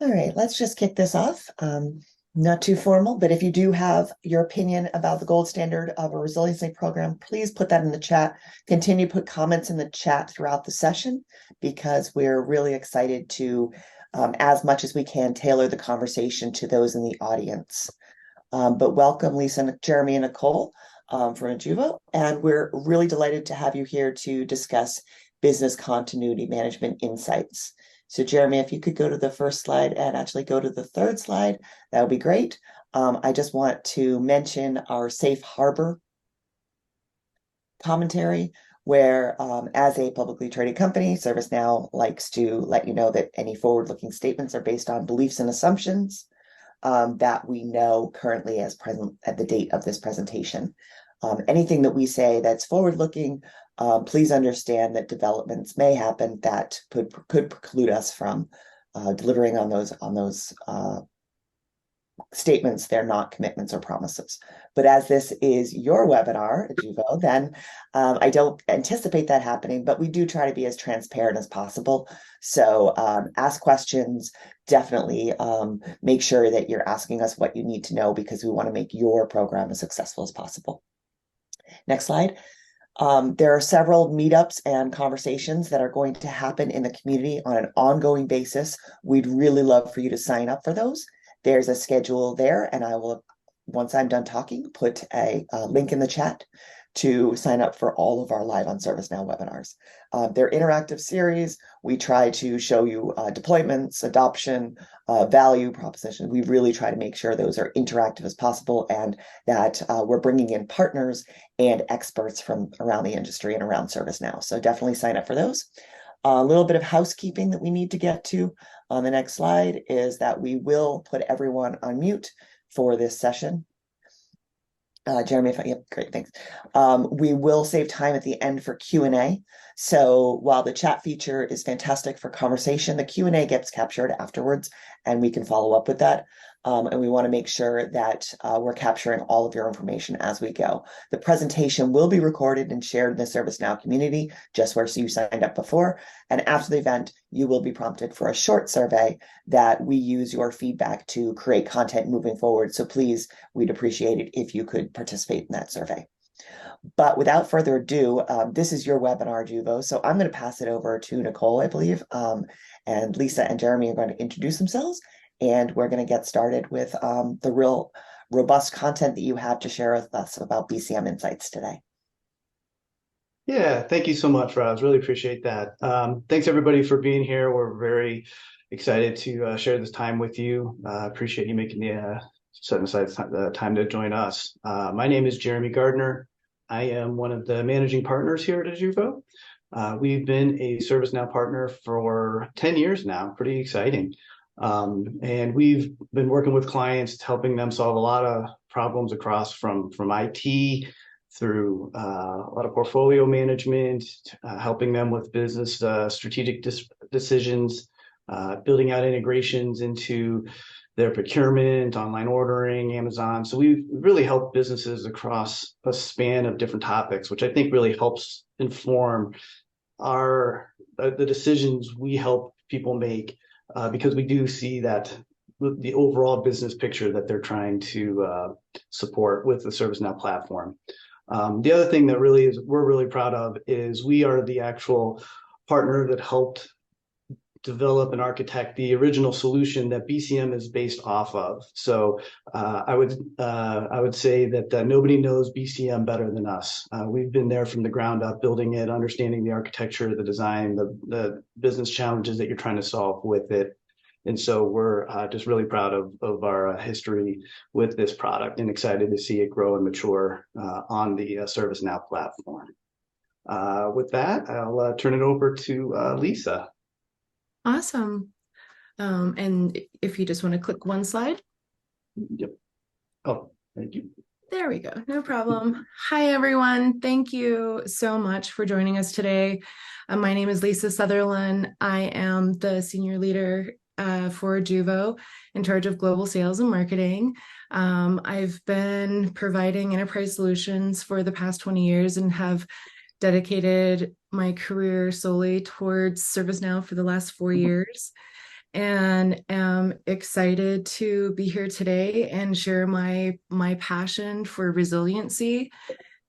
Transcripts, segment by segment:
All right, let's just kick this off. Not too formal, but if you do have your opinion about the gold standard of a resiliency program, please put that in the chat. Continue to put comments in the chat throughout the session because we're really excited to, as much as we can, tailor the conversation to those in the audience. But welcome, Lisa, Jeremy, and Nicole from Ajuvo, and we're really delighted to have you here to discuss business continuity management insights. So Jeremy, if you could go to the first slide and actually go to the third slide, that would be great. I just want to mention our safe harbor commentary, where as a publicly traded company, ServiceNow likes to let you know that any forward-looking statements are based on beliefs and assumptions that we know currently as present at the date of this presentation. Anything that we say that's forward-looking, please understand that developments may happen that could preclude us from delivering on those statements. They're not commitments or promises. But as this is your webinar, Ajuvo, then I don't anticipate that happening, but we do try to be as transparent as possible. So ask questions, definitely make sure that you're asking us what you need to know because we want to make your program as successful as possible. Next slide. There are several meetups and conversations that are going to happen in the community on an ongoing basis. We'd really love for you to sign up for those. There's a schedule there, and I will, once I'm done talking, put a link in the chat to sign up for all of our Live on ServiceNow webinars. They're interactive series. We try to show you deployments, adoption, value proposition. We really try to make sure those are interactive as possible and that we're bringing in partners and experts from around the industry and around ServiceNow. So definitely sign up for those. A little bit of housekeeping that we need to get to on the next slide is that we will put everyone on mute for this session. Jeremy, yep, great, thanks. We will save time at the end for Q&A. So while the chat feature is fantastic for conversation, the Q&A gets captured afterwards, and we can follow up with that. And we want to make sure that we're capturing all of your information as we go. The presentation will be recorded and shared in the ServiceNow community, just where you signed up before. And after the event, you will be prompted for a short survey that we use your feedback to create content moving forward. So please, we'd appreciate it if you could participate in that survey. But without further ado, this is your webinar, Juvo. So I'm going to pass it over to Nicole, I believe, and Lisa and Jeremy are going to introduce themselves. And we're going to get started with the real robust content that you have to share with us about BCM Insights today. Yeah, thank you so much, Roz. Really appreciate that. Thanks, everybody, for being here. We're very excited to share this time with you. Appreciate you making the setting aside the time to join us. My name is Jeremy Gardner. I am one of the managing partners here at Ajuvo. We've been a ServiceNow partner for 10 years now. Pretty exciting. And we've been working with clients, helping them solve a lot of problems across from IT through a lot of portfolio management, helping them with business strategic decisions, building out integrations into their procurement, online ordering, Amazon. So we really help businesses across a span of different topics, which I think really helps inform the decisions we help people make. Because we do see that the overall business picture that they're trying to support with the ServiceNow platform. The other thing that we're really proud of is we are the actual partner that helped develop and architect the original solution that BCM is based off of. So I would say that nobody knows BCM better than us. We've been there from the ground up, building it, understanding the architecture, the design, the business challenges that you're trying to solve with it. And so we're just really proud of our history with this product and excited to see it grow and mature on the ServiceNow platform. With that, I'll turn it over to Lisa. Awesome. And if you just want to click one slide. Yep. Oh, thank you. There we go. No problem. Hi, everyone. Thank you so much for joining us today. My name is Lisa Sutherland. I am the senior leader for Ajuvo in charge of global sales and marketing. I've been providing enterprise solutions for the past 20 years and have dedicated my career solely towards ServiceNow for the last 4 years. and am excited to be here today and share my passion for resiliency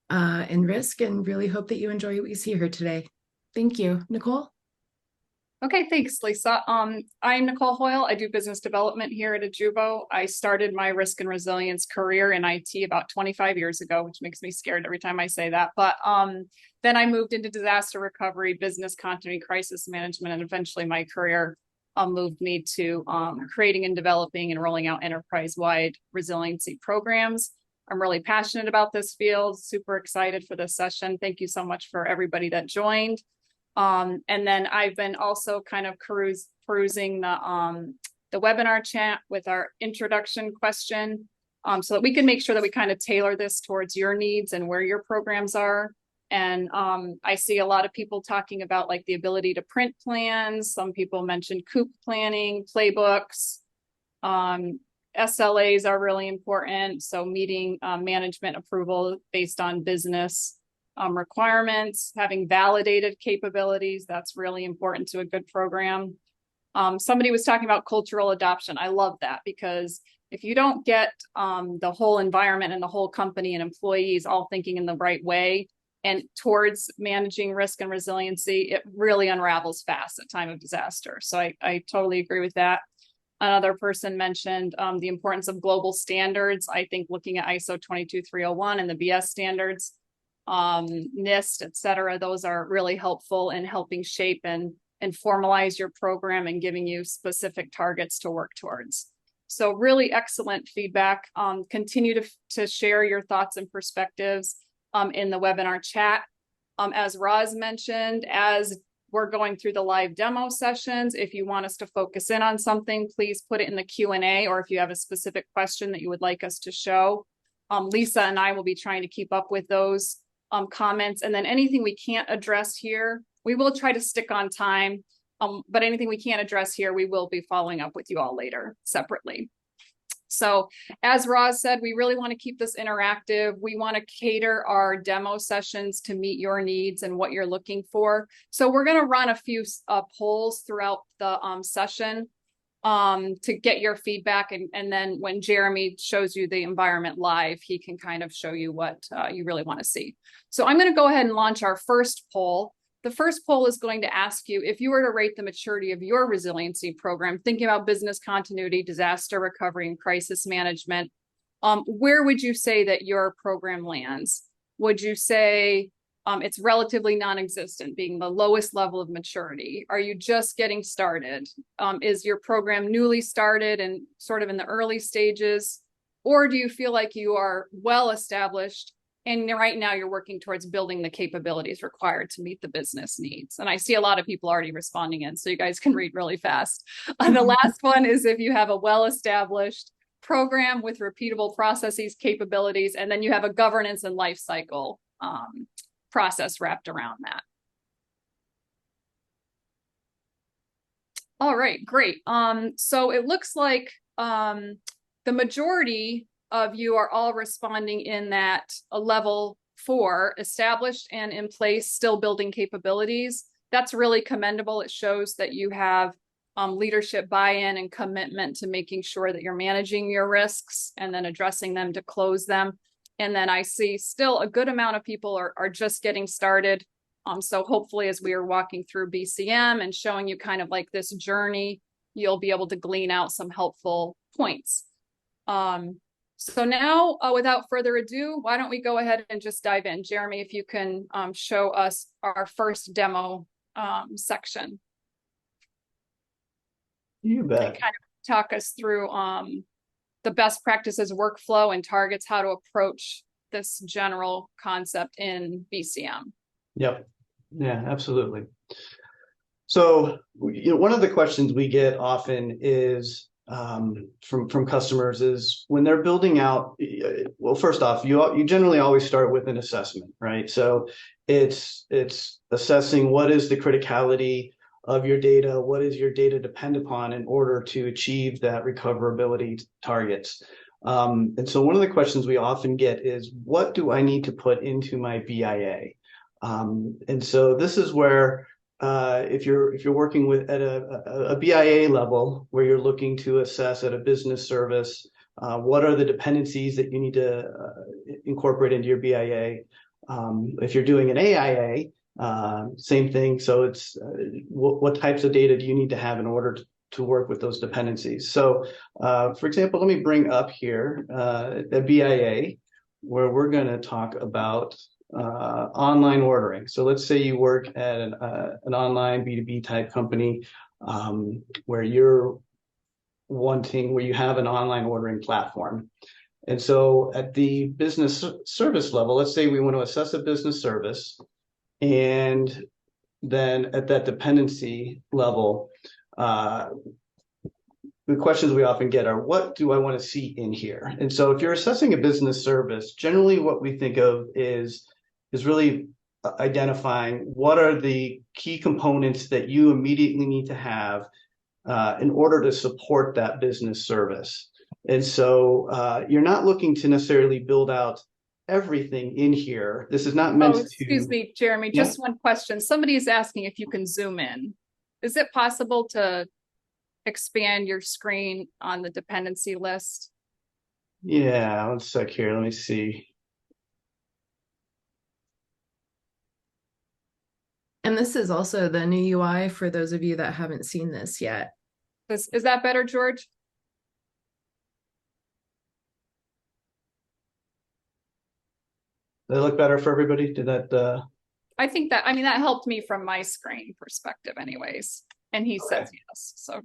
and risk, and really hope that you enjoy what you see here today. Thank you. Nicole? Okay, thanks, Lisa. I'm Nicole Hoyle. I do business development here at Ajuvo. I started my risk and resilience career in IT about 25 years ago, which makes me scared every time I say that. But then I moved into disaster recovery, business continuity, crisis management, and eventually my career moved me to creating and developing and rolling out enterprise-wide resiliency programs. I'm really passionate about this field, super excited for this session. Thank you so much for everybody that joined. And then I've been also kind of perusing the webinar chat with our introduction question, so that we can make sure that we kind of tailor this towards your needs and where your programs are. And I see a lot of people talking about like the ability to print plans. Some people mentioned COOP planning, playbooks. SLAs are really important. So meeting management approval based on business requirements, having validated capabilities, that's really important to a good program. Somebody was talking about cultural adoption. I love that, because if you don't get the whole environment and the whole company and employees all thinking in the right way and towards managing risk and resiliency, it really unravels fast at time of disaster. So I totally agree with that. Another person mentioned the importance of global standards. I think looking at ISO 22301 and the BS standards, NIST, et cetera, those are really helpful in helping shape and formalize your program and giving you specific targets to work towards. So really excellent feedback. Continue to share your thoughts and perspectives in the webinar chat. As Roz mentioned, as we're going through the live demo sessions, if you want us to focus in on something, please put it in the Q&A, or if you have a specific question that you would like us to show. Lisa and I will be trying to keep up with those comments, and then anything we can't address here, we will try to stick on time, but anything we can't address here, we will be following up with you all later separately. So as Roz said, we really want to keep this interactive. We want to cater our demo sessions to meet your needs and what you're looking for. So we're going to run a few polls throughout the session to get your feedback. And then when Jeremy shows you the environment live, he can kind of show you what you really want to see. So I'm going to go ahead and launch our first poll. The first poll is going to ask you, if you were to rate the maturity of your resiliency program, thinking about business continuity, disaster recovery, and crisis management, where would you say that your program lands? Would you say it's relatively non-existent, being the lowest level of maturity? Are you just getting started? Is your program newly started and sort of in the early stages? Or do you feel like you are well established and right now you're working towards building the capabilities required to meet the business needs? And I see a lot of people already responding in, so you guys can read really fast. And the last one is if you have a well-established program with repeatable processes, capabilities, and then you have a governance and life cycle process wrapped around that. All right, great. So it looks like the majority of you are all responding in that a level 4, established and in place, still building capabilities. That's really commendable. It shows that you have leadership buy-in and commitment to making sure that you're managing your risks and then addressing them to close them. And then I see still a good amount of people are just getting started. So hopefully as we are walking through BCM and showing you kind of like this journey, you'll be able to glean out some helpful points. So now, without further ado, why don't we go ahead and just dive in. Jeremy, if you can show us our first demo section. You bet. And kind of talk us through the best practices workflow and targets, how to approach this general concept in BCM. Yep. Yeah, absolutely. So, one of the questions we get often is from customers is when they're building out. Well, first off, you generally always start with an assessment, right? So it's assessing what is the criticality of your data, what is your data depend upon in order to achieve that recoverability targets. And so one of the questions we often get is, what do I need to put into my BIA? And so this is where if you're working with at a BIA level where you're looking to assess at a business service, what are the dependencies that you need to incorporate into your BIA? If you're doing an AIA, same thing. So it's what types of data do you need to have in order to work with those dependencies? So, for example, let me bring up here a BIA where we're going to talk about online ordering. So let's say you work at an online B2B type company where you have an online ordering platform. And so at the business service level, let's say we want to assess a business service, and then at that dependency level, the questions we often get are, what do I want to see in here? And so if you're assessing a business service, generally what we think of is really identifying what are the key components that you immediately need to have in order to support that business service. And so you're not looking to necessarily build out everything in here. This is not meant to. Excuse me, Jeremy, just one question. Somebody is asking if you can zoom in. Is it possible to expand your screen on the dependency list? Yeah, one sec here. Let me see. And this is also the new UI for those of you that haven't seen this yet. Is that better, George? Did it look better for everybody? Did that? I think that, I mean, that helped me from my screen perspective anyways. And he says yes, so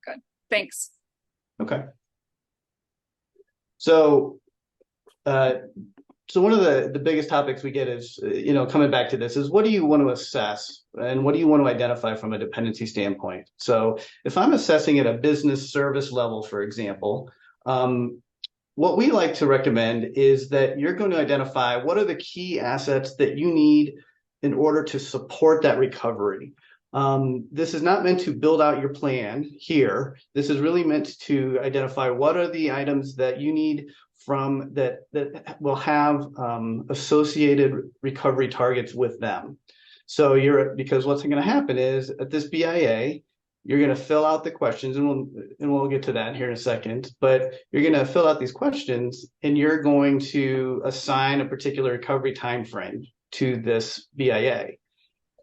good. Thanks. Okay. So, so one of the biggest topics we get is, coming back to this is, what do you want to assess and what do you want to identify from a dependency standpoint? So if I'm assessing at a business service level, for example, what we like to recommend is that you're going to identify what are the key assets that you need in order to support that recovery. This is not meant to build out your plan here. This is really meant to identify what are the items that you need from that will have associated recovery targets with them. So because what's going to happen is at this BIA, you're going to fill out the questions, and we'll get to that here in a second. But you're going to fill out these questions, and you're going to assign a particular recovery time frame to this BIA,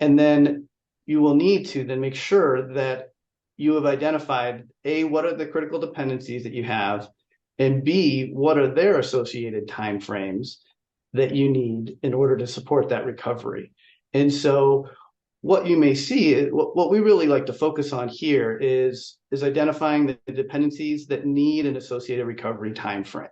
and then you will need to then make sure that you have identified A, what are the critical dependencies that you have, and B, what are their associated timeframes that you need in order to support that recovery. And so what you may see, what we really like to focus on here is identifying the dependencies that need an associated recovery timeframe.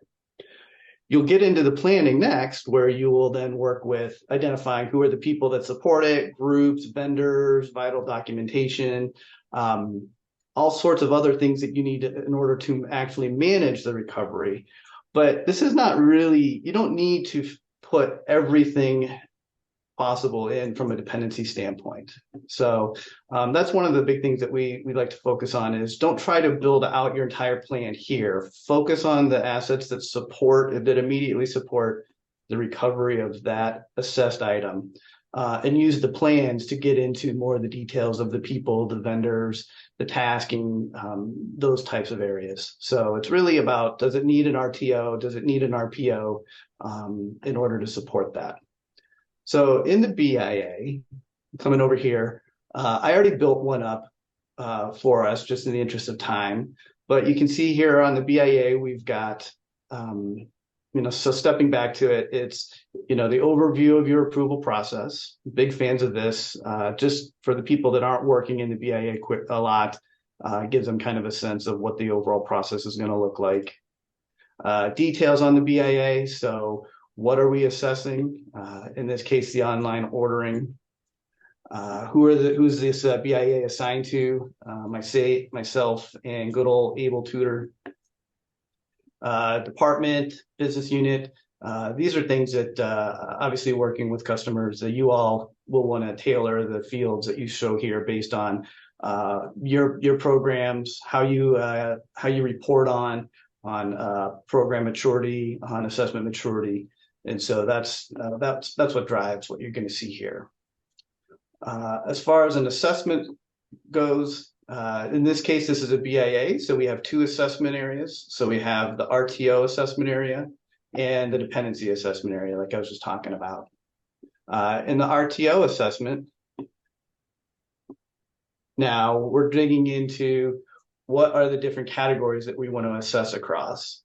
You'll get into the planning next, where you will then work with identifying who are the people that support it, groups, vendors, vital documentation, all sorts of other things that you need in order to actually manage the recovery. But this is not really, you don't need to put everything possible in from a dependency standpoint. So that's one of the big things that we like to focus on is don't try to build out your entire plan here. Focus on the assets that immediately support the recovery of that assessed item, and use the plans to get into more of the details of the people, the vendors, the tasking, those types of areas. So it's really about, does it need an RTO? Does it need an RPO in order to support that? So in the BIA, coming over here, I already built one up for us just in the interest of time, but you can see here on the BIA, we've got, so stepping back to it, it's, the overview of your approval process. Big fans of this, just for the people that aren't working in the BIA a lot, gives them kind of a sense of what the overall process is going to look like. Details on the BIA. So what are we assessing? In this case, the online ordering. Who's this BIA assigned to? Myself and good old Able Tutor. Department, business unit. These are things that obviously working with customers that you all will want to tailor the fields that you show here based on your programs, how you report on program maturity, on assessment maturity. And so that's what drives what you're going to see here. As far as an assessment goes, in this case, this is a BIA, so we have two assessment areas. So we have the RTO assessment area and the dependency assessment area, like I was just talking about. In the RTO assessment, now we're digging into what are the different categories that we want to assess across.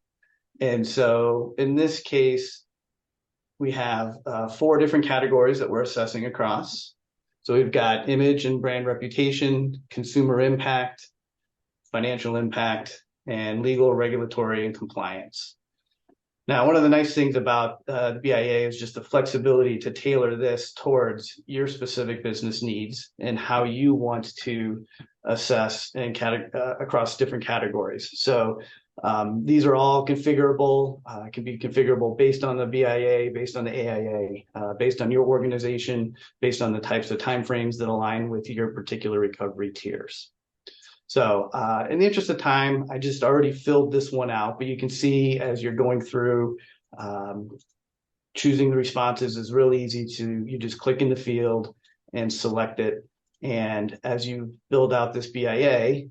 And so in this case, we have 4 different categories that we're assessing across. So we've got image and brand reputation, consumer impact, financial impact, and legal, regulatory, and compliance. Now, one of the nice things about the BIA is just the flexibility to tailor this towards your specific business needs and how you want to assess and across different categories. So these are all configurable, can be configurable based on the BIA, based on the AIA, based on your organization, based on the types of timeframes that align with your particular recovery tiers. So in the interest of time, I just already filled this one out, but you can see as you're going through, choosing the responses is really easy you just click in the field and select it. And as you build out this BIA,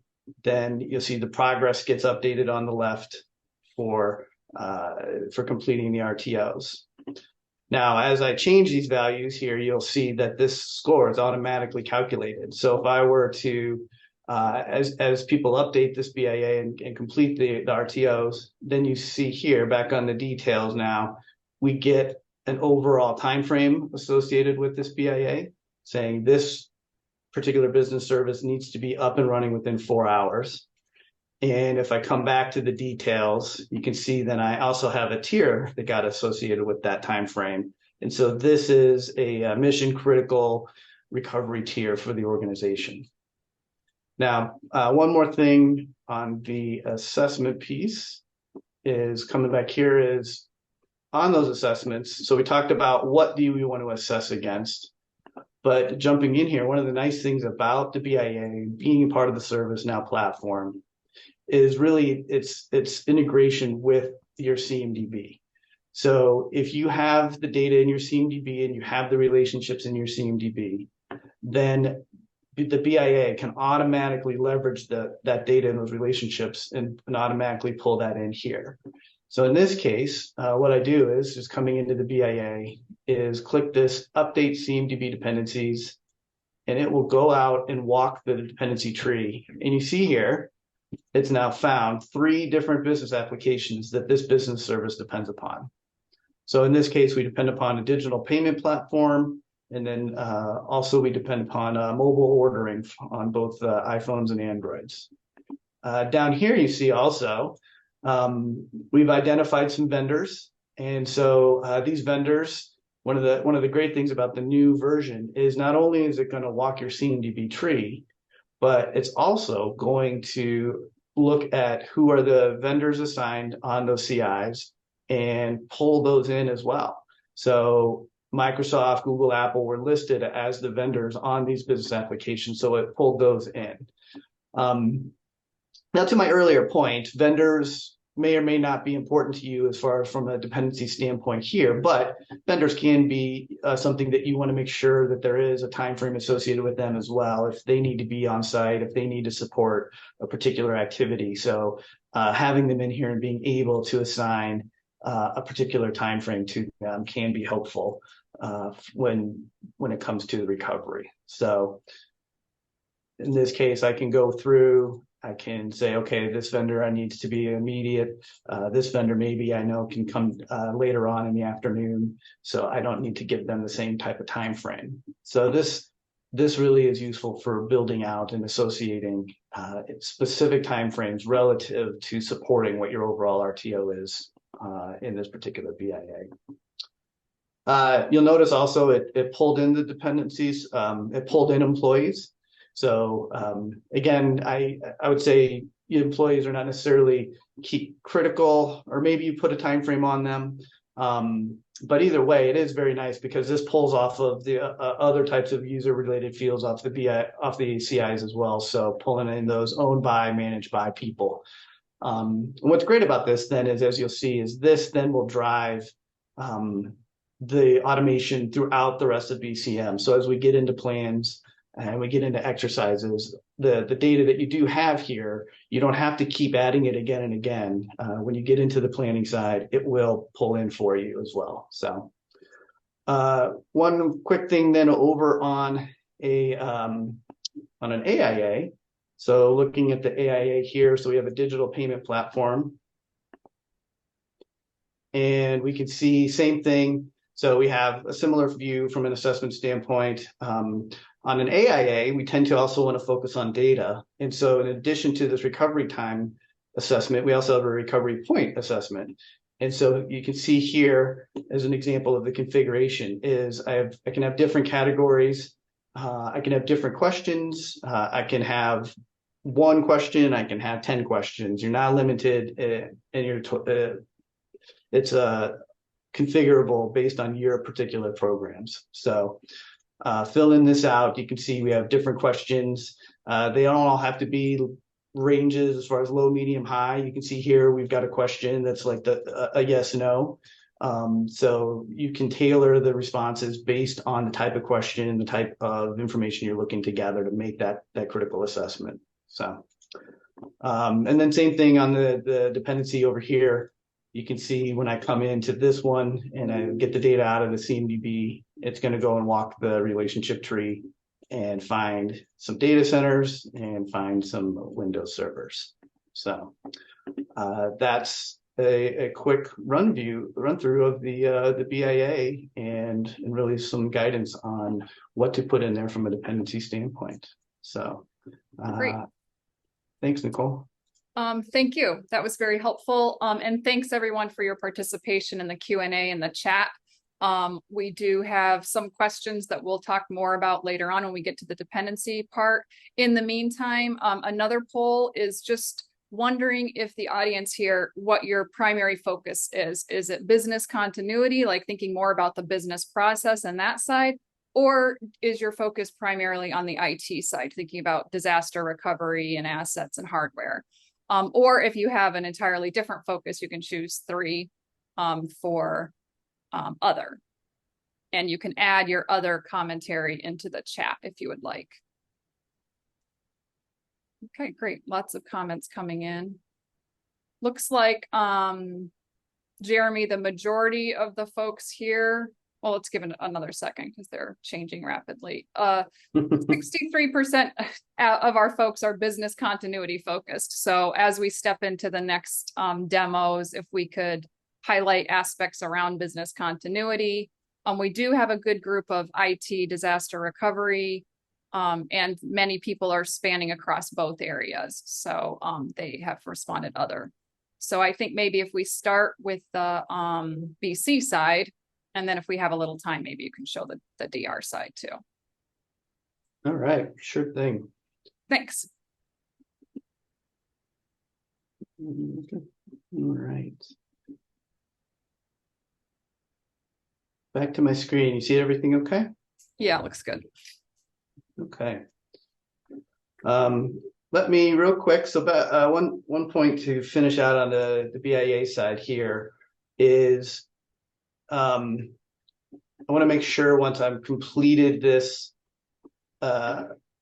then you'll see the progress gets updated on the left for completing the RTOs. Now, as I change these values here, you'll see that this score is automatically calculated. So if I were to as people update this BIA and complete the RTOs, then you see here back on the details now, we get an overall time frame associated with this BIA saying this particular business service needs to be up and running within 4 hours. And if I come back to the details, you can see then I also have a tier that got associated with that time frame. And so this is a mission critical recovery tier for the organization. Now, one more thing on the assessment piece is coming back here is on those assessments. So we talked about what do we want to assess against, but jumping in here, one of the nice things about the BIA being part of the ServiceNow platform is really its integration with your CMDB. So if you have the data in your CMDB and you have the relationships in your CMDB, then the BIA can automatically leverage that data and those relationships and automatically pull that in here. So in this case, what I do is just coming into the BIA is click this update CMDB dependencies, and it will go out and walk the dependency tree. And you see here, it's now found 3 different business applications that this business service depends upon. So in this case, we depend upon a digital payment platform. And then also we depend upon mobile ordering on both iPhones and Androids. Down here you see also we've identified some vendors, and so these vendors. One of the great things about the new version is not only is it going to walk your CMDB tree, but it's also going to look at who are the vendors assigned on those CIs and pull those in as well. So Microsoft, Google, Apple were listed as the vendors on these business applications, so it pulled those in. Now, to my earlier point, vendors may or may not be important to you as far as from a dependency standpoint here, but vendors can be something that you want to make sure that there is a time frame associated with them as well, if they need to be on site, if they need to support a particular activity. So having them in here and being able to assign a particular time frame to them can be helpful when it comes to the recovery. So in this case, I can go through, I can say, okay, this vendor needs to be immediate. This vendor maybe I know can come later on in the afternoon, so I don't need to give them the same type of time frame. So this really is useful for building out and associating specific time frames relative to supporting what your overall RTO is in this particular BIA. You'll notice also it pulled in the dependencies, it pulled in employees. So again, I would say employees are not necessarily critical, or maybe you put a time frame on them. But either way, it is very nice because this pulls off of the other types of user-related fields off the CIs as well. So pulling in those owned by, managed by people. What's great about this then is, as you'll see, is this then will drive the automation throughout the rest of BCM. So as we get into plans, and we get into exercises, the data that you do have here, you don't have to keep adding it again and again. When you get into the planning side, it will pull in for you as well. So one quick thing then over on an AIA. So looking at the AIA here, so we have a digital payment platform. And we can see same thing. So we have a similar view from an assessment standpoint. On an AIA, we tend to also want to focus on data. And so in addition to this recovery time assessment, we also have a recovery point assessment. And so you can see here as an example of the configuration is I can have different categories. I can have different questions. I can have one question. I can have 10 questions. You're not limited and it's configurable based on your particular programs. So filling this out, you can see we have different questions. They don't all have to be ranges as far as low, medium, high. You can see here we've got a question that's like a yes, no. So you can tailor the responses based on the type of question and the type of information you're looking to gather to make that critical assessment. So, and then same thing on the dependency over here. You can see when I come into this one and I get the data out of the CMDB, it's going to go and walk the relationship tree and find some data centers and find some Windows servers. So that's a quick run through of the BIA and really some guidance on what to put in there from a dependency standpoint. So Great. Thanks, Nicole. Thank you. That was very helpful. And thanks everyone for your participation in the Q&A and the chat. We do have some questions that we'll talk more about later on when we get to the dependency part. In the meantime, another poll is just wondering if the audience here, what your primary focus is. Is it business continuity, like thinking more about the business process and that side? Or is your focus primarily on the IT side, thinking about disaster recovery and assets and hardware? Or if you have an entirely different focus, you can choose 3 for other. And you can add your other commentary into the chat if you would like. Okay, great. Lots of comments coming in. Looks like, Jeremy, the majority of the folks here, well, let's give it another second because they're changing rapidly. 63% of our folks are business continuity focused. So as we step into the next demos, if we could highlight aspects around business continuity. We do have a good group of IT disaster recovery, and many people are spanning across both areas. So they have responded other. So I think maybe if we start with the BC side, and then if we have a little time, maybe you can show the DR side too. All right, sure thing. Thanks. All right. Back to my screen. You see everything okay? Yeah, looks good. Okay. Let me real quick. So one point to finish out on the BIA side here is I want to make sure once I've completed this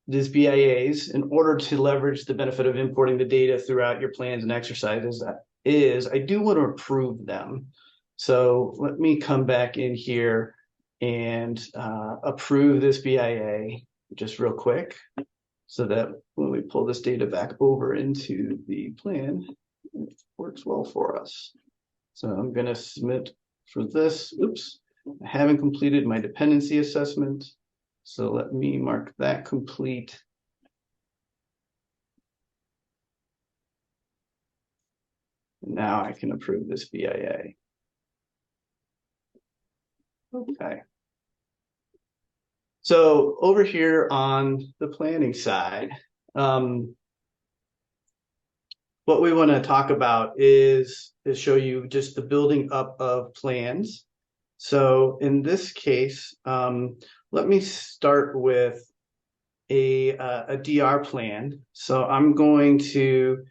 these BIAs, in order to leverage the benefit of importing the data throughout your plans and exercises, I do want to approve them. So let me come back in here and approve this BIA just real quick so that when we pull this data back over into the plan, it works well for us. So I'm going to submit for this. Oops, I haven't completed my dependency assessment. So let me mark that complete. Now I can approve this BIA. Okay. So over here on the planning side, what we want to talk about is show you just the building up of plans. So in this case, let me start with a DR plan. So I'm going to,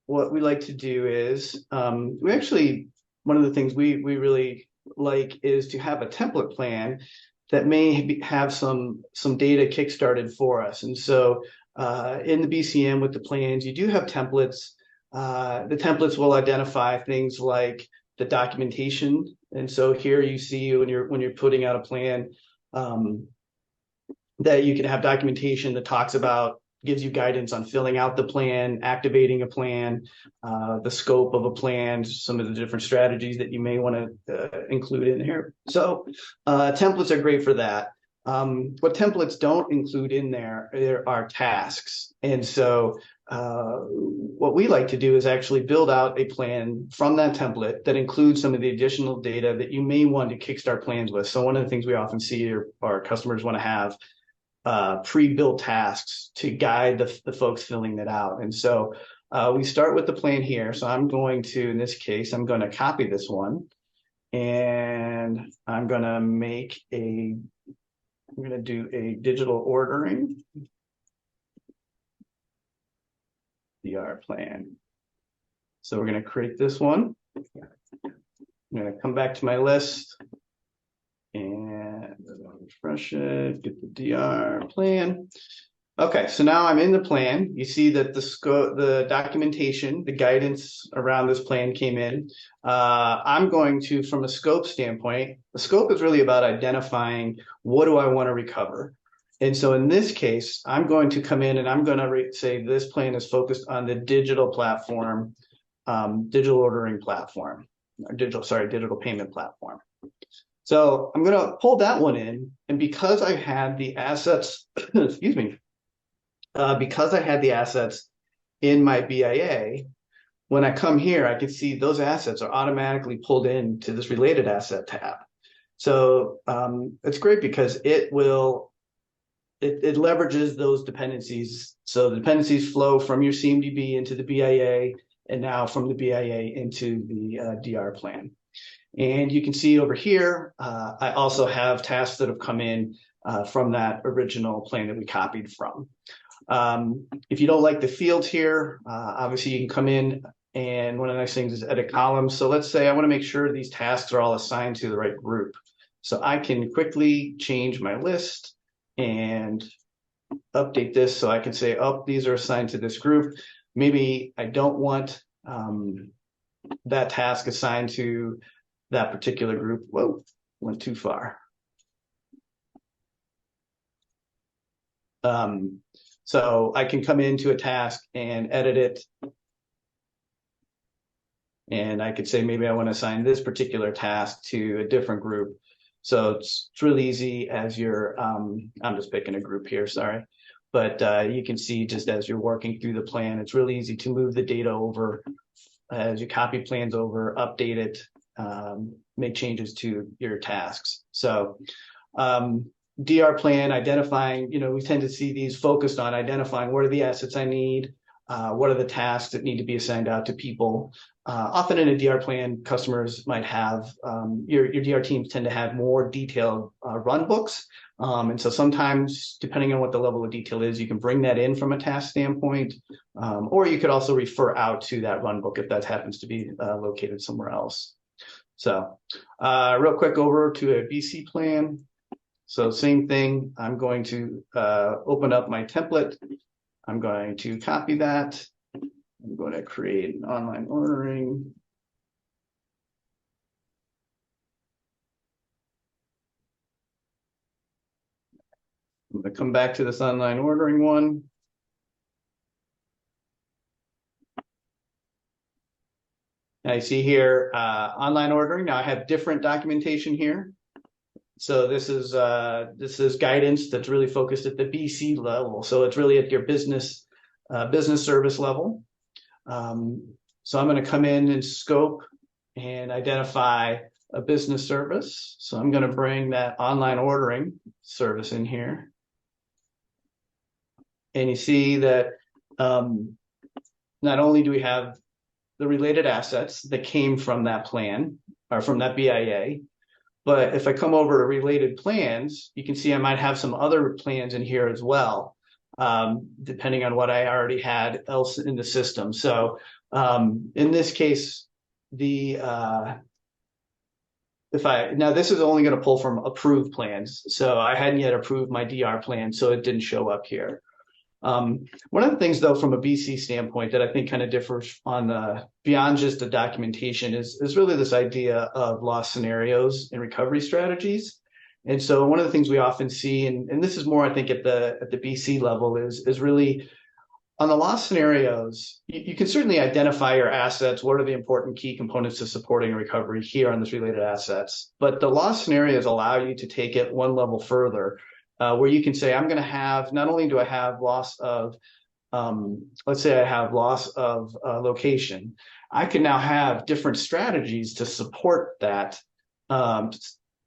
what we like to do is, one of the things we really like is to have a template plan that may have some data kickstarted for us. And so in the BCM with the plans, you do have templates. The templates will identify things like the documentation. And so here you see when you're putting out a plan, that you can have documentation that talks about, gives you guidance on filling out the plan, activating a plan, the scope of a plan, some of the different strategies that you may want to include in here. So templates are great for that. What templates don't include in there are tasks. And so what we like to do is actually build out a plan from that template that includes some of the additional data that you may want to kickstart plans with. So one of the things we often see our customers want to have pre-built tasks to guide the folks filling that out. And so we start with the plan here. So I'm going to, in this case, I'm going to copy this one, and I'm going to do a digital ordering DR plan. So we're going to create this one. I'm going to come back to my list and refresh it, get the DR plan. Okay, so now I'm in the plan. You see that the documentation, the guidance around this plan came in. I'm going to, from a scope standpoint, the scope is really about identifying what do I want to recover. And so in this case, I'm going to come in and I'm going to say this plan is focused on the digital platform, digital ordering platform, digital payment platform. So I'm going to pull that one in, and because I had the assets, excuse me, because I had the assets in my BIA, when I come here, I can see those assets are automatically pulled into this related asset tab. So it's great because it leverages those dependencies. So the dependencies flow from your CMDB into the BIA, and now from the BIA into the DR plan. And you can see over here, I also have tasks that have come in from that original plan that we copied from. If you don't like the fields here, obviously you can come in, and one of the nice things is edit columns. So let's say I want to make sure these tasks are all assigned to the right group. So I can quickly change my list and update this. So I can say, oh, these are assigned to this group. Maybe I don't want that task assigned to that particular group. Whoa, went too far. So I can come into a task and edit it. And I could say, maybe I want to assign this particular task to a different group. So it's really easy as you're, I'm just picking a group here, sorry. But you can see just as you're working through the plan, it's really easy to move the data over as you copy plans over, update it, make changes to your tasks. So DR plan, identifying, we tend to see these focused on identifying what are the assets I need, what are the tasks that need to be assigned out to people. Often in a DR plan, customers might have, your DR teams tend to have more detailed run books. And so sometimes, depending on what the level of detail is, you can bring that in from a task standpoint, or you could also refer out to that run book if that happens to be located somewhere else. So real quick over to a BC plan. So same thing, I'm going to open up my template. I'm going to copy that. I'm going to create an online ordering. I'm going to come back to this online ordering one. Now you see here, online ordering. Now I have different documentation here. So this is guidance that's really focused at the BC level. So it's really at your business service level. So I'm going to come in and scope and identify a business service. So I'm going to bring that online ordering service in here. And you see that not only do we have the related assets that came from that plan or from that BIA, but if I come over to related plans, you can see I might have some other plans in here as well, depending on what I already had else in the system. So in this case, the now this is only going to pull from approved plans. So I hadn't yet approved my DR plan, so it didn't show up here. One of the things though, from a BC standpoint that I think kind of differs on the beyond just the documentation is really this idea of loss scenarios and recovery strategies. And so one of the things we often see, and this is more, I think, at the BC level, is really on the loss scenarios, you can certainly identify your assets. What are the important key components to supporting recovery here on this related assets? But the loss scenarios allow you to take it one level further, where you can say, I'm going to have, not only do I have loss of, let's say I have loss of location, I can now have different strategies to support that,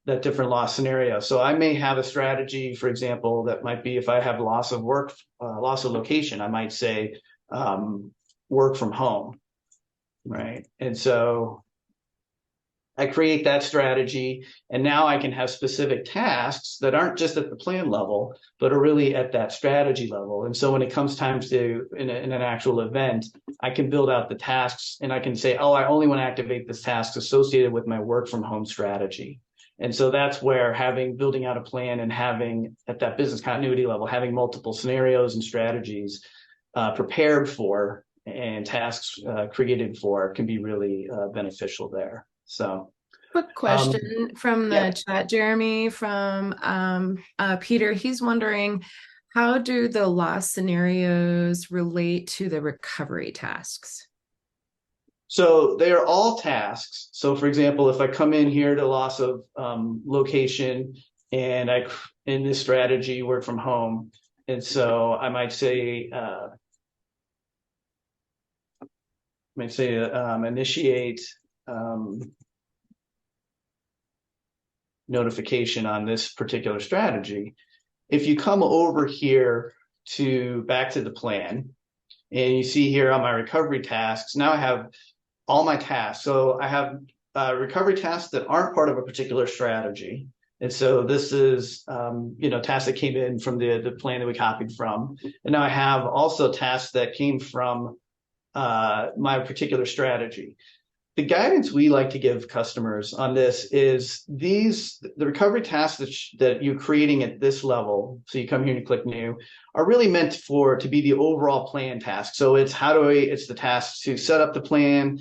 that different loss scenario. So I may have a strategy, for example, that might be if I have loss of work, loss of location, I might say work from home, right? And so I create that strategy, and now I can have specific tasks that aren't just at the plan level, but are really at that strategy level. And so when it comes time to, in an actual event, I can build out the tasks, and I can say, oh, I only want to activate this task associated with my work from home strategy. And so that's where building out a plan and having at that business continuity level, having multiple scenarios and strategies prepared for and tasks created for can be really beneficial there. So quick question from the chat, Jeremy, from Peter. He's wondering, how do the loss scenarios relate to the recovery tasks? So they are all tasks. So for example, if I come in here to loss of location and in this strategy, work from home. And so I might say, initiate notification on this particular strategy. If you come over here back to the plan, and you see here on my recovery tasks, now I have all my tasks. So I have recovery tasks that aren't part of a particular strategy. And so this is, tasks that came in from the plan that we copied from. And now I have also tasks that came from my particular strategy. The guidance we like to give customers on this is the recovery tasks that you're creating at this level. So you come here and you click new, are really meant to be the overall plan task. So it's the tasks to set up the plan,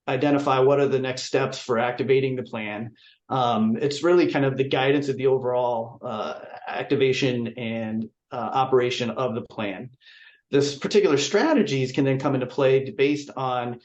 identify what are the next steps for activating the plan. It's really kind of the guidance of the overall activation and operation of the plan. This particular strategies can then come into play based on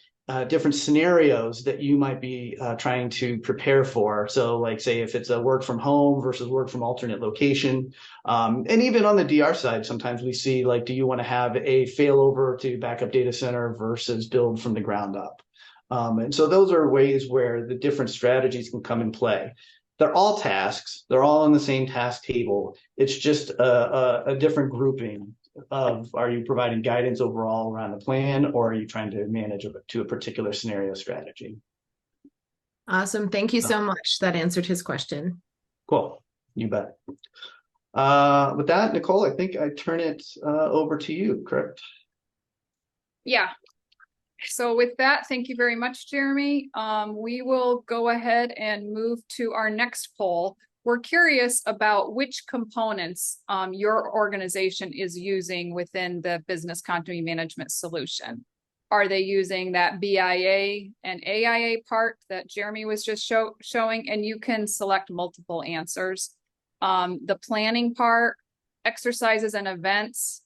different scenarios that you might be trying to prepare for. So like say if it's a work from home versus work from alternate location. And even on the DR side, sometimes we see like, do you want to have a failover to backup data center versus build from the ground up? And so those are ways where the different strategies can come in play. They're all tasks. They're all in the same task table. It's just a different grouping of, are you providing guidance overall around the plan, or are you trying to manage to a particular scenario strategy? Awesome. Thank you so much. That answered his question. Cool. You bet. With that, Nicole, I think I turn it over to you, correct? Yeah. So with that, thank you very much, Jeremy. We will go ahead and move to our next poll. We're curious about which components your organization is using within the business continuity management solution. Are they using that BIA and AIA part that Jeremy was just showing? And you can select multiple answers. The planning part, exercises and events.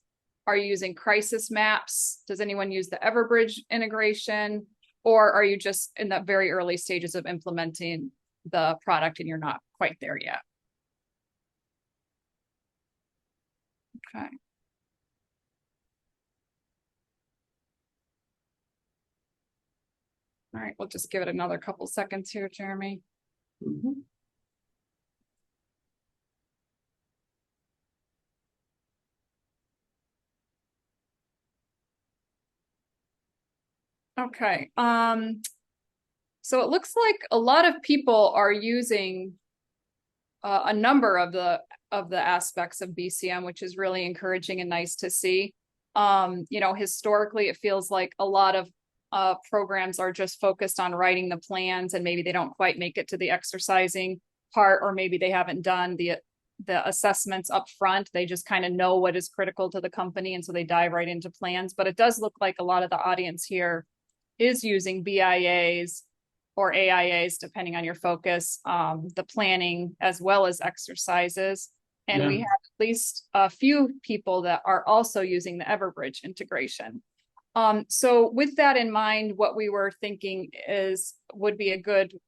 Are you using crisis maps? Does anyone use the Everbridge integration? Or are you just in the very early stages of implementing the product and you're not quite there yet? Okay. All right, we'll just give it another couple seconds here, Jeremy. Mm-hmm. Okay. So it looks like a lot of people are using a number of the aspects of BCM, which is really encouraging and nice to see. Historically, it feels like a lot of programs are just focused on writing the plans and maybe they don't quite make it to the exercising part, or maybe they haven't done the assessments up front. They just kind of know what is critical to the company, and so they dive right into plans. But it does look like a lot of the audience here is using BIAs or AIAs, depending on your focus, the planning as well as exercises. And we have at least a few people that are also using the Everbridge integration. So with that in mind, what we were thinking would be a good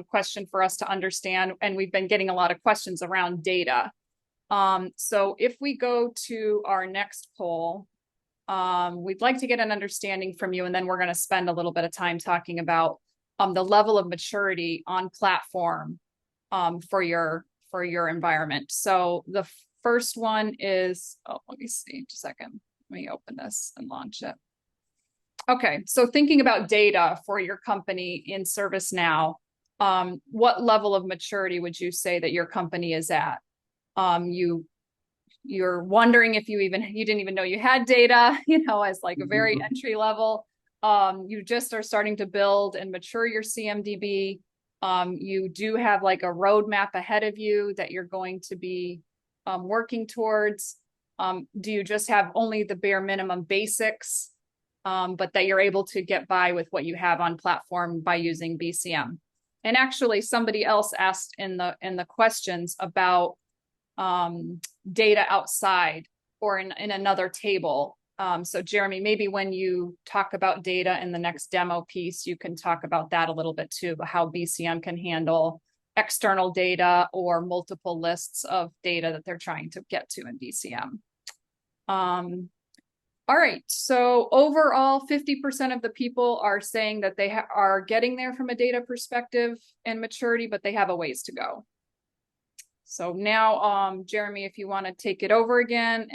question for us to understand, and we've been getting a lot of questions around data. So if we go to our next poll, we'd like to get an understanding from you, and then we're going to spend a little bit of time talking about the level of maturity on platform for your environment. So the first one is, let me see, just a second. Let me open this and launch it. Okay, so thinking about data for your company in ServiceNow, what level of maturity would you say that your company is at? You're wondering if you didn't even know you had data, as like a very entry level. You just are starting to build and mature your CMDB. You do have like a roadmap ahead of you that you're going to be working towards. Do you just have only the bare minimum basics, but that you're able to get by with what you have on platform by using BCM? And actually, somebody else asked in the questions about data outside or in another table. So Jeremy, maybe when you talk about data in the next demo piece, you can talk about that a little bit too, about how BCM can handle external data or multiple lists of data that they're trying to get to in BCM. All right, so overall, 50% of the people are saying that they are getting there from a data perspective and maturity, but they have a ways to go. So now, Jeremy, if you want to take it over again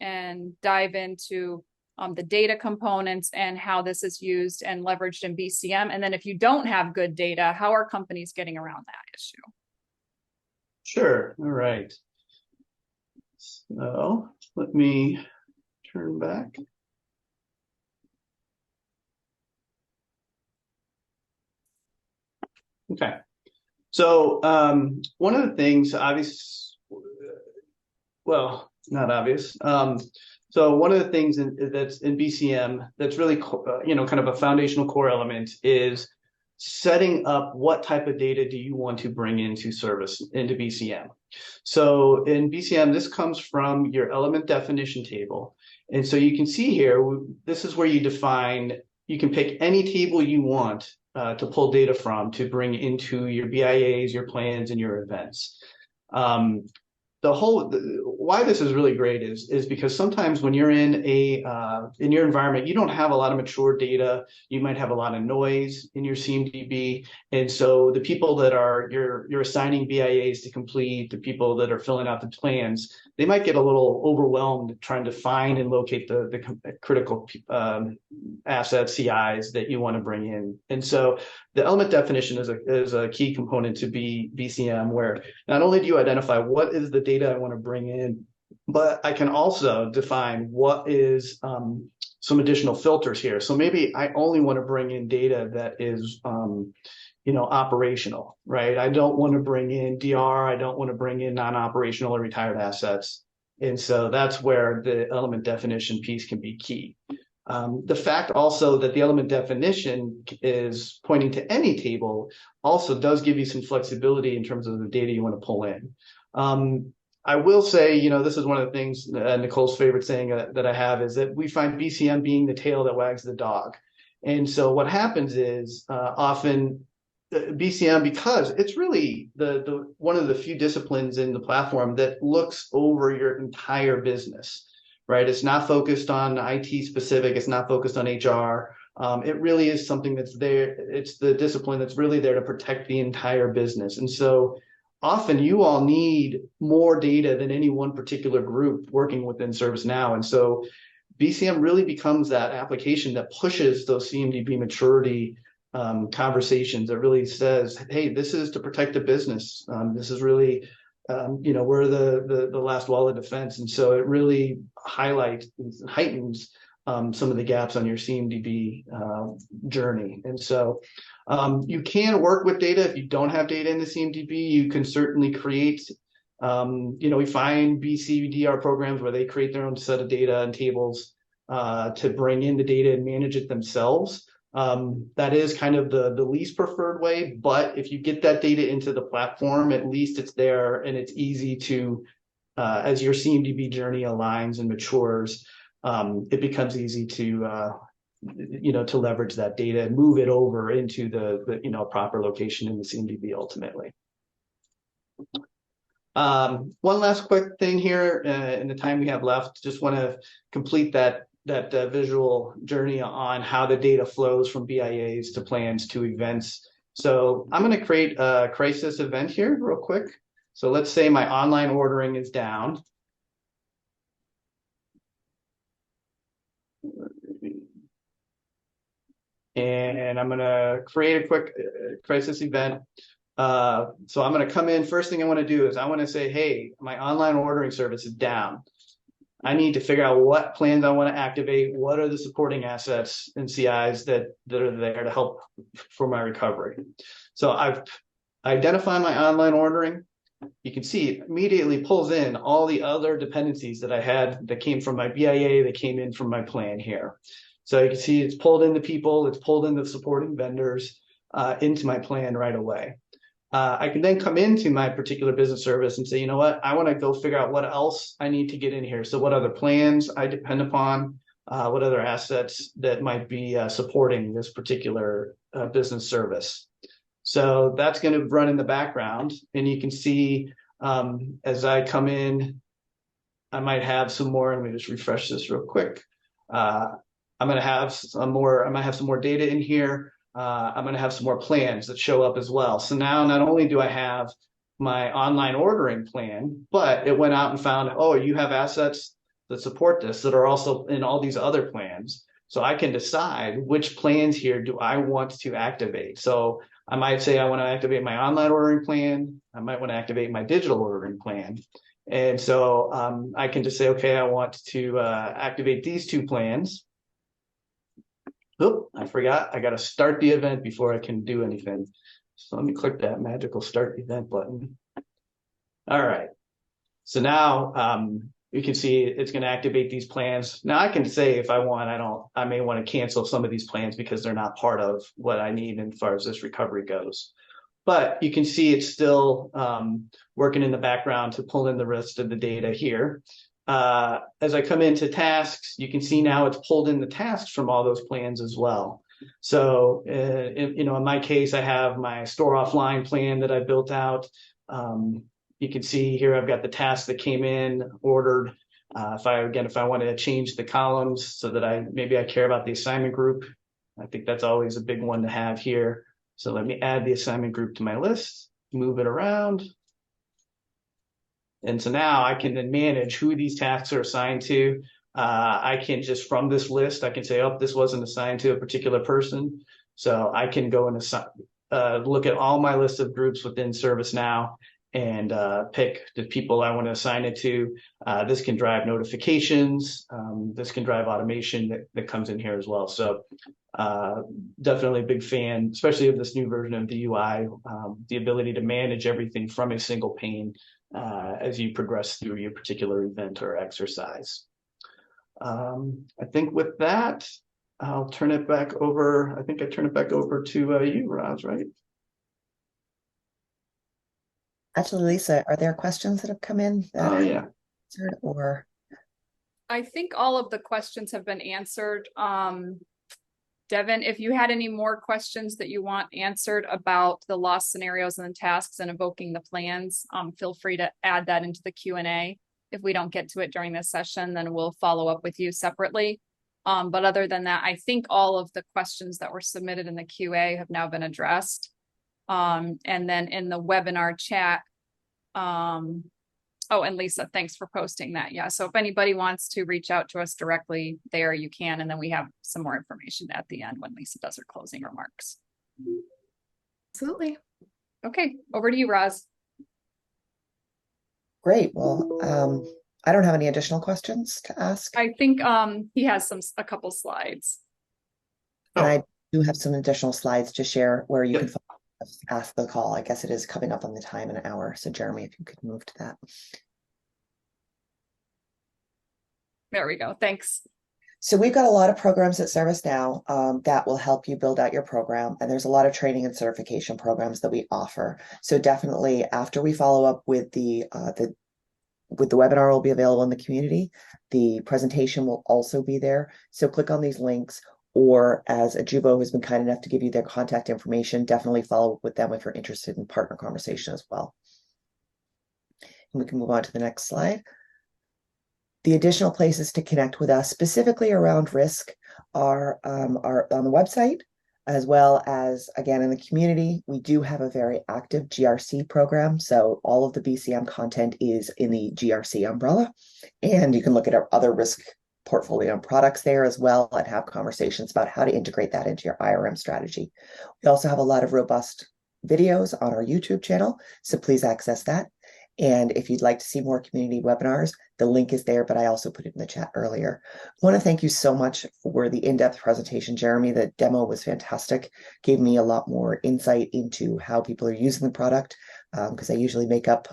and dive into the data components and how this is used and leveraged in BCM. And then if you don't have good data, how are companies getting around that issue? Sure. All right. So let me turn back. Okay. So one of the things, well, not obvious. So one of the things that's in BCM that's really, kind of a foundational core element is setting up what type of data do you want to bring into BCM. So in BCM, this comes from your element definition table. And so you can see here, this is where you can pick any table you want to pull data from to bring into your BIAs, your plans, and your events. Why this is really great is because sometimes when you're in your environment, you don't have a lot of mature data. You might have a lot of noise in your CMDB, and so the people that you're assigning BIAs to complete, the people that are filling out the plans, they might get a little overwhelmed trying to find and locate the critical assets, CIs that you want to bring in. And so the element definition is a key component to BCM, where not only do you identify what is the data I want to bring in, but I can also define what is some additional filters here. So maybe I only want to bring in data that is operational, right? I don't want to bring in DR. I don't want to bring in non-operational or retired assets. And so that's where the element definition piece can be key. The fact also that the element definition is pointing to any table also does give you some flexibility in terms of the data you want to pull in. I will say, this is one of the things, Nicole's favorite saying that I have is that we find BCM being the tail that wags the dog. And so what happens is often BCM, because it's really the one of the few disciplines in the platform that looks over your entire business. Right? It's not focused on IT specific. It's not focused on HR. It really is something that's there. It's the discipline that's really there to protect the entire business. And so often you all need more data than any one particular group working within ServiceNow. And so BCM really becomes that application that pushes those CMDB maturity conversations, that really says, hey, this is to protect the business. This is really we're the last wall of defense. And so it really heightens some of the gaps on your CMDB journey. And so you can work with data. If you don't have data in the CMDB, you can certainly create, we find BCDR programs where they create their own set of data and tables to bring in the data and manage it themselves. That is kind of the least preferred way, but if you get that data into the platform, at least it's there and it's easy to, as your CMDB journey aligns and matures, it becomes easy to to leverage that data and move it over into the proper location in the CMDB ultimately. One last quick thing here in the time we have left, just want to complete that visual journey on how the data flows from BIAs to plans to events. So I'm going to create a crisis event here real quick. So let's say my online ordering is down. And I'm going to create a quick crisis event. So I'm going to come in. First thing I want to do is I want to say, hey, my online ordering service is down. I need to figure out what plans I want to activate. What are the supporting assets and CIs that are there to help for my recovery? So I've identified my online ordering. You can see it immediately pulls in all the other dependencies that I had that came from my BIA, that came in from my plan here. So you can see it's pulled in the people, it's pulled in the supporting vendors into my plan right away. I can then come into my particular business service and say, you know what, I want to go figure out what else I need to get in here. So what other plans I depend upon, what other assets that might be supporting this particular business service. So that's going to run in the background. And you can see as I come in, I might have some more. Let me just refresh this real quick. I'm going to have some more. I might have some more data in here. I'm going to have some more plans that show up as well. So now not only do I have my online ordering plan, but it went out and found, oh, you have assets that support this that are also in all these other plans. So I can decide which plans here do I want to activate. So I might say I want to activate my online ordering plan. I might want to activate my digital ordering plan. And so I can just say, okay, I want to activate these two plans. Oh, I forgot. I got to start the event before I can do anything. So let me click that magical start event button. All right. So now you can see it's going to activate these plans. Now I can say if I want, I may want to cancel some of these plans because they're not part of what I need as far as this recovery goes. But you can see it's still working in the background to pull in the rest of the data here. As I come into tasks, you can see now it's pulled in the tasks from all those plans as well. So, in my case, I have my store offline plan that I built out. You can see here I've got the tasks that came in, ordered. If I wanted to change the columns so that maybe I care about the assignment group, I think that's always a big one to have here. So let me add the assignment group to my list, move it around. And so now I can then manage who these tasks are assigned to. I can just from this list, I can say, oh, this wasn't assigned to a particular person. So I can go and look at all my list of groups within ServiceNow and pick the people I want to assign it to. This can drive notifications. This can drive automation that comes in here as well. So definitely a big fan, especially of this new version of the UI, the ability to manage everything from a single pane as you progress through your particular event or exercise. I think with that, I'll turn it back over. I think I turn it back over to you, Roz, right? Actually, Lisa, are there questions that have come in that Oh, yeah. answered, or? I think all of the questions have been answered. Devin, if you had any more questions that you want answered about the loss scenarios and the tasks and evoking the plans, feel free to add that into the Q&A. If we don't get to it during this session, then we'll follow up with you separately. But other than that, I think all of the questions that were submitted in the QA have now been addressed. And then in the webinar chat, oh, and Lisa, thanks for posting that. Yeah, so if anybody wants to reach out to us directly there, you can. And then we have some more information at the end when Lisa does her closing remarks. Absolutely. Okay, over to you, Roz. Great. Well, I don't have any additional questions to ask. I think he has a couple slides. And Oh. I do have some additional slides to share where you Yep. can ask the call. I guess it is coming up on the time in an hour. So Jeremy, if you could move to that. There we go. Thanks. So we've got a lot of programs at ServiceNow that will help you build out your program. And there's a lot of training and certification programs that we offer. So definitely after we follow up with the webinar will be available in the community. The presentation will also be there. So click on these links, or as Ajuvo has been kind enough to give you their contact information, definitely follow up with them if you're interested in partner conversation as well. And we can move on to the next slide. The additional places to connect with us specifically around risk are on the website, as well as, again, in the community. We do have a very active GRC program. So all of the BCM content is in the GRC umbrella. And you can look at our other risk portfolio and products there as well and have conversations about how to integrate that into your IRM strategy. We also have a lot of robust videos on our YouTube channel, so please access that. And if you'd like to see more community webinars, the link is there, but I also put it in the chat earlier. I want to thank you so much for the in-depth presentation, Jeremy. The demo was fantastic, gave me a lot more insight into how people are using the product, because I usually make up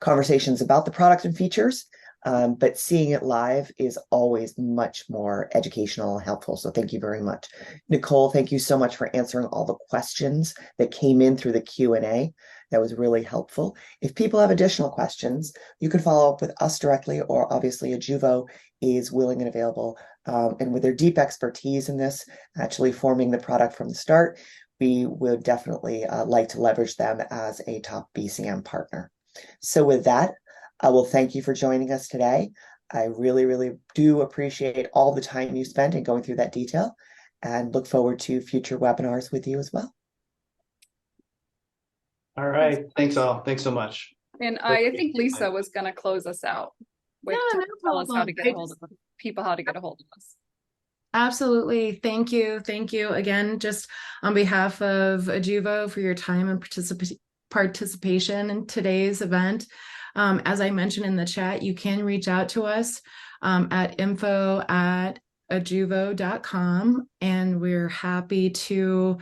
conversations about the product and features, but seeing it live is always much more educational and helpful. So thank you very much. Nicole, thank you so much for answering all the questions that came in through the Q&A. That was really helpful. If people have additional questions, you can follow up with us directly, or obviously Ajuvo is willing and available. And with their deep expertise in this, actually forming the product from the start, we would definitely like to leverage them as a top BCM partner. So with that, I will thank you for joining us today. I really, really do appreciate all the time you spent in going through that detail, and look forward to future webinars with you as well. All right. Thanks all. Thanks so much. And I think Lisa was going to close us out with Yeah, no tell us how to problem. get a hold of people, how to get a hold of us. Absolutely. Thank you. Thank you again, just on behalf of Ajuvo for your time and participation in today's event. As I mentioned in the chat, you can reach out to us at info@ajuvo.com, and we're happy to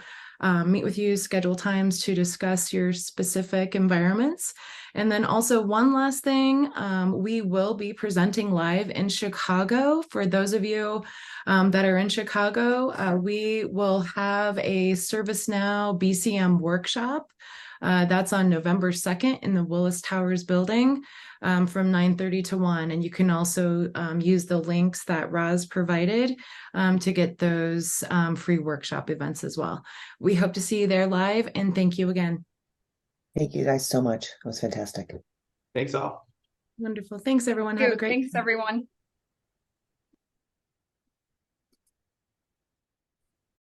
meet with you, schedule times to discuss your specific environments. And then also one last thing, we will be presenting live in Chicago. For those of you that are in Chicago, we will have a ServiceNow BCM workshop. That's on November 2nd in the Willis Towers building from 9:30 to 1. And you can also use the links that Roz provided to get those free workshop events as well. We hope to see you there live, and thank you again. Thank you guys so much. It was fantastic. Thanks all. Wonderful. Thanks, everyone. Have a great Thanks, everyone.